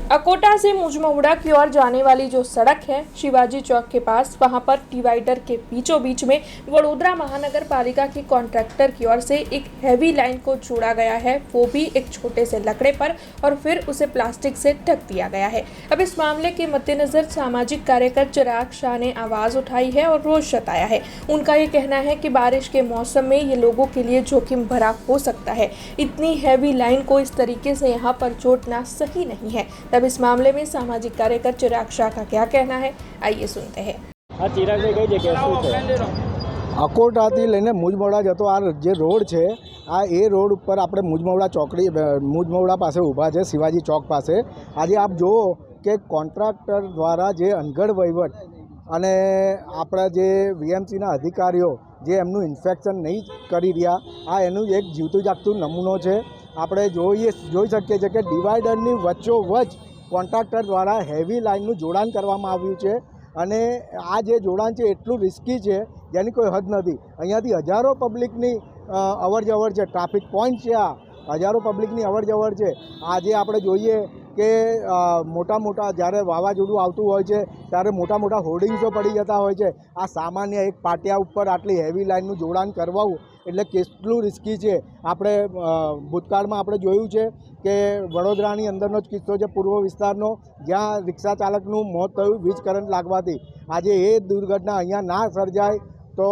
अकोटा से मुजमहुड़ा की ओर जाने वाली जो सड़क है शिवाजी चौक के पास, वहां पर डिवाइडर के बीचों बीच में वडोदरा महानगर पालिका की कॉन्ट्रैक्टर की ओर से एक हैवी लाइन को जोड़ा गया है, वो भी एक छोटे से लकड़े पर, और फिर उसे प्लास्टिक से ढक दिया गया है। अब इस मामले के मद्देनजर सामाजिक कार्यकर चिराग शाह ने आवाज उठाई है और रोष जताया है। उनका ये कहना है कि बारिश के मौसम में ये लोगों के लिए जोखिम भरा हो सकता है। इतनी हैवी लाइन को इस तरीके से यहाँ पर जोड़ना सही नहीं है। तब इस मामले में सामाजिक कार्यकर चिराग शाह का क्या कहना है, आइए सुनते हैं। અકોટાથી લઈને મુજમહુડા જતો આ જે રોડ છે, આ એ રોડ ઉપર આપણે મુજમહુડા ચોકડી મુજમહુડા પાસે ઊભા છે, શિવાજી ચોક પાસે। આજે આપ જુઓ કે કોન્ટ્રાક્ટર દ્વારા જે અનગઢ વહીવટ અને આપણા જે વીએમસીના અધિકારીઓ જે એમનું ઇન્સ્પેક્શન નહીં કરી રહ્યા, આ એનું એક જીવતું જાગતું નમૂનો છે। આપણે જોઈ શકીએ છીએ કે ડિવાઈડરની વચ્ચોવચ્ચ કોન્ટ્રાક્ટર દ્વારા હેવી લાઇનનું જોડાણ કરવામાં આવ્યું છે અને આ જે જોડાણ છે એટલું રિસ્કી છે જેની કોઈ હદ નથી। અહીંયાથી હજારો પબ્લિકની અવર જવર છે, ટ્રાફિક પોઈન્ટ છે, આ હજારો પબ્લિકની અવર જવર છે। આજે આપણે જોઈએ કે મોટા મોટા જ્યારે વાવાઝોડું આવતું હોય છે ત્યારે મોટા મોટા હોર્ડિંગ્સો પડી જતા હોય છે। આ સામાન્ય એક પાટિયા ઉપર આટલી હેવી લાઇનનું જોડાણ કરવાવું એટલે કેટલું રિસ્કી છે। આપણે ભૂતકાળમાં આપણે જોયું છે કે વડોદરાની અંદરનો જ કિસ્સો છે, પૂર્વ વિસ્તારનો, જ્યાં રિક્ષા ચાલકનું મોત થયું વીજ કરંટ લાગવાથી। આજે એ દુર્ઘટના અહીંયા ના સર્જાય તો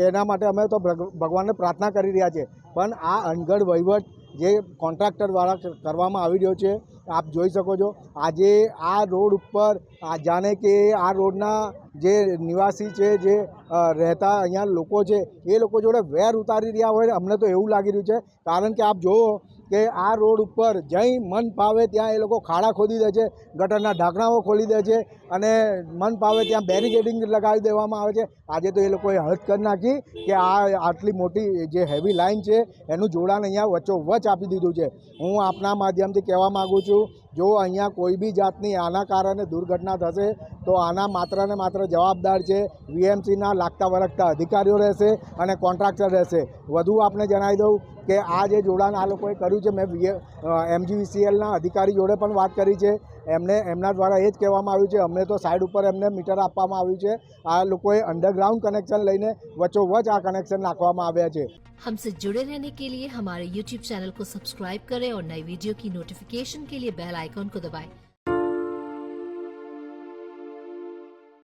એના માટે અમે તો ભગવાનને પ્રાર્થના કરી રહ્યા છીએ। પણ આ અનગઢ વહીવટ જે કોન્ટ્રાક્ટર દ્વારા કરવામાં આવી રહ્યો છે, આપ જોઈ શકો છો। આજે આ રોડ ઉપર જાણે કે આ રોડના જે નિવાસી છે, જે રહેતા અહીંયા લોકો છે, એ લોકો જોડે વેર ઉતારી રહ્યા હોય, અમને તો એવું લાગી રહ્યું છે। કારણ કે આપ જુઓ કે આ રોડ ઉપર જઈ મન ફાવે ત્યાં એ લોકો ખાડા ખોદી દે છે, ગટરના ઢાંકણાઓ ખોલી દે છે અને મન ફાવે ત્યાં બેરિકેડિંગ લગાવી દેવામાં આવે છે। આજે તો એ લોકોએ હદ કરી નાખી કે આટલી મોટી જે હેવી લાઇન છે એનું જોડાણ અહીંયા વચ્ચોવચ્ચ આપી દીધું છે। હું આપના માધ્યમથી કહેવા માગું છું, જો અહીંયા કોઈ બી જાતની આના કારણે દુર્ઘટના થશે તો આના માત્ર ને માત્ર જવાબદાર છે વીએમસીના લાગતા વળગતા અધિકારીઓ રહેશે અને કોન્ટ્રાક્ટર રહેશે। વધુ આપને જણાવી દઉં કે આ જે જોડાણ આ લોકોએ કર્યું છે, મેં MGVCLના અધિકારી જોડે પણ વાત કરી છે, એમના દ્વારા એ જ કહેવામાં આવ્યું છે, અમને તો સાઈડ ઉપર એમને મીટર આપવામાં આવ્યું છે। આ લોકોએ અંડરગ્રાઉન્ડ કનેક્શન લઈને વચ્ચોવચ્ચ આ કનેક્શન નાખવામાં આવ્યા છે। हमसे जुड़े रहने के लिए हमारे YouTube चैनल को सब्सक्राइब करें और नई वीडियो की नोटिफिकेशन के लिए बेल आइकॉन को दबाएं।